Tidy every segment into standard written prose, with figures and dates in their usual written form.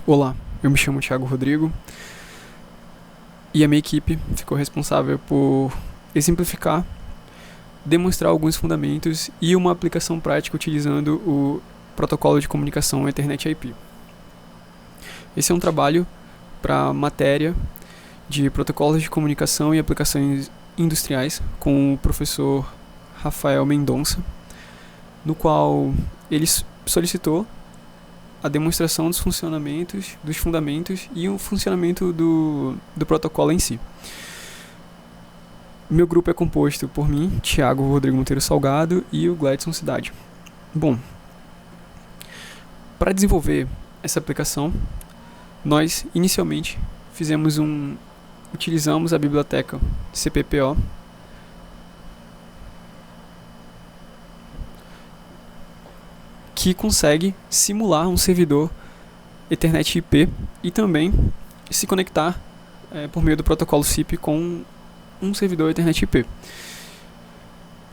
Olá, eu me chamo Thiago Rodrigo e a minha equipe ficou responsável por exemplificar, demonstrar alguns fundamentos e uma aplicação prática utilizando o protocolo de comunicação Ethernet IP. Esse é um trabalho para a matéria de protocolos de comunicação e aplicações industriais com o professor Rafael Mendonça, no qual ele solicitou a demonstração dos funcionamentos, dos fundamentos e o funcionamento do protocolo em si. Meu grupo é composto por mim, Thiago Rodrigo Monteiro Salgado e o Gladson Cidade. Bom, para desenvolver essa aplicação, nós inicialmente utilizamos a biblioteca CPPO, que consegue simular um servidor Ethernet IP e também se conectar por meio do protocolo SIP com um servidor Ethernet IP.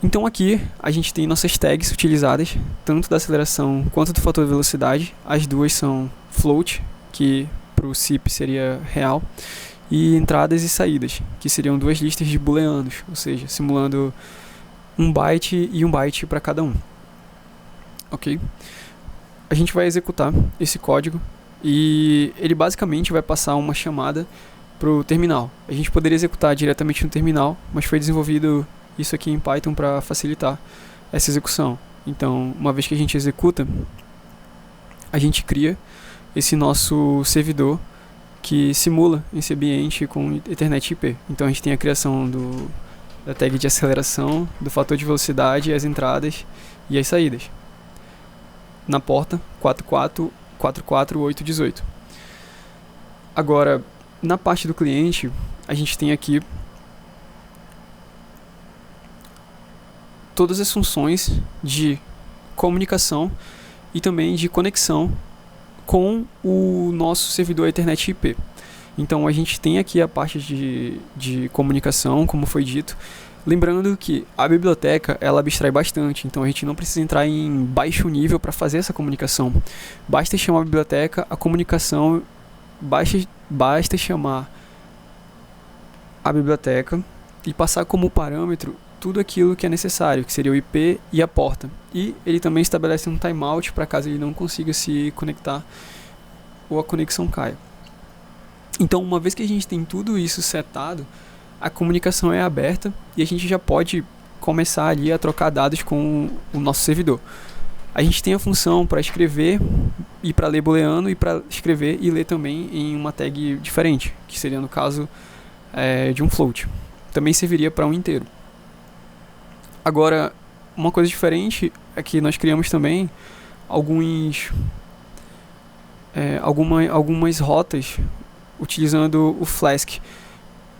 Então aqui a gente tem nossas tags utilizadas, tanto da aceleração quanto do fator de velocidade. As duas são float, que para o SIP seria real, e entradas e saídas, que seriam duas listas de booleanos, ou seja, simulando um byte e um byte para cada um. Ok? A gente vai executar esse código e ele basicamente vai passar uma chamada para o terminal. A gente poderia executar diretamente no terminal, mas foi desenvolvido isso aqui em Python para facilitar essa execução. Então, uma vez que a gente executa, a gente cria esse nosso servidor que simula esse ambiente com Ethernet IP. Então a gente tem a criação da tag de aceleração, do fator de velocidade, as entradas e as saídas na porta 4444818. Agora, na parte do cliente, a gente tem aqui todas as funções de comunicação e também de conexão com o nosso servidor Ethernet IP. Então a gente tem aqui a parte de comunicação, como foi dito. Lembrando que a biblioteca ela abstrai bastante, então a gente não precisa entrar em baixo nível para fazer essa comunicação. Basta chamar a biblioteca, a comunicação, basta chamar a biblioteca e passar como parâmetro tudo aquilo que é necessário, que seria o IP e a porta. E ele também estabelece um timeout para caso ele não consiga se conectar ou a conexão caia. Então, uma vez que a gente tem tudo isso setado, a comunicação é aberta e a gente já pode começar ali a trocar dados com o nosso servidor. A gente tem a função para escrever e para ler booleano e para escrever e ler também em uma tag diferente, que seria no caso de um float. Também serviria para um inteiro. Agora, uma coisa diferente é que nós criamos também algumas rotas utilizando o Flask.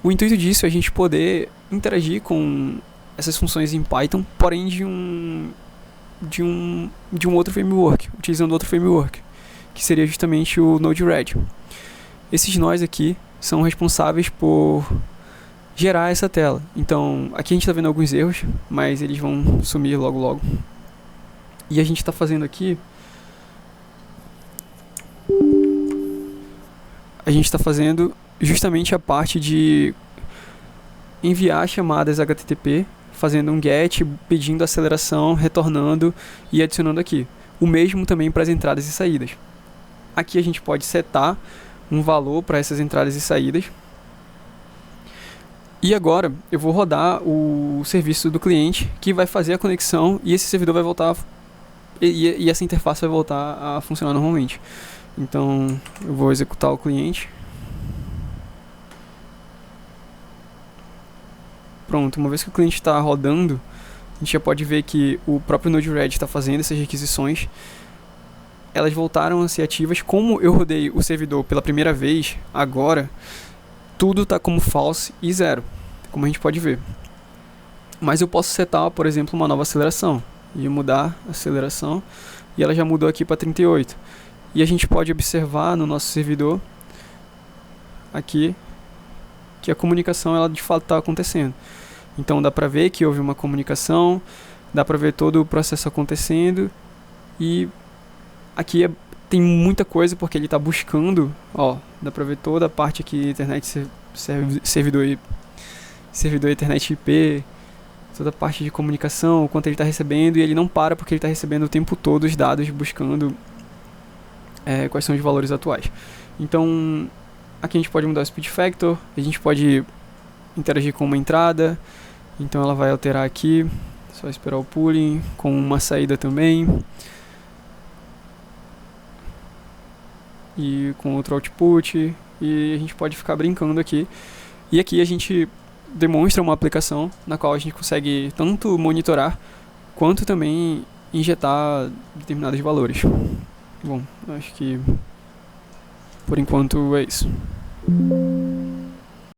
O intuito disso é a gente poder interagir com essas funções em Python, porém de um outro framework, utilizando outro framework, que seria justamente o Node-RED. Esses nós aqui são responsáveis por gerar essa tela. Então, aqui a gente está vendo alguns erros, mas eles vão sumir logo logo. E a gente está fazendo aqui... A gente está fazendo justamente a parte de enviar chamadas HTTP, fazendo um GET, pedindo aceleração, retornando e adicionando aqui. O mesmo também para as entradas e saídas. Aqui a gente pode setar um valor para essas entradas e saídas. E agora eu vou rodar o serviço do cliente que vai fazer a conexão e esse servidor vai voltar e essa interface vai voltar a funcionar normalmente. Então eu vou executar o cliente. Pronto, uma vez que o cliente está rodando, a gente já pode ver que o próprio Node-RED está fazendo essas requisições. Elas voltaram a ser ativas. Como eu rodei o servidor pela primeira vez, agora tudo está como false e zero, como a gente pode ver. Mas eu posso setar, por exemplo, uma nova aceleração e mudar a aceleração, e ela já mudou aqui para 38. E a gente pode observar no nosso servidor aqui que a comunicação ela de fato está acontecendo. Então dá para ver que houve uma comunicação, dá para ver todo o processo acontecendo, e aqui tem muita coisa porque ele está buscando, ó, dá pra ver toda a parte aqui, internet, servidor internet IP, toda a parte de comunicação, o quanto ele está recebendo, e ele não para porque ele está recebendo o tempo todo os dados, buscando quais são os valores atuais. Então, aqui a gente pode mudar o speed factor, a gente pode interagir com uma entrada, então ela vai alterar aqui, só esperar o pooling, com uma saída também, e com outro output, e a gente pode ficar brincando aqui. E aqui a gente demonstra uma aplicação na qual a gente consegue tanto monitorar quanto também injetar determinados valores. Bom, acho que por enquanto é isso.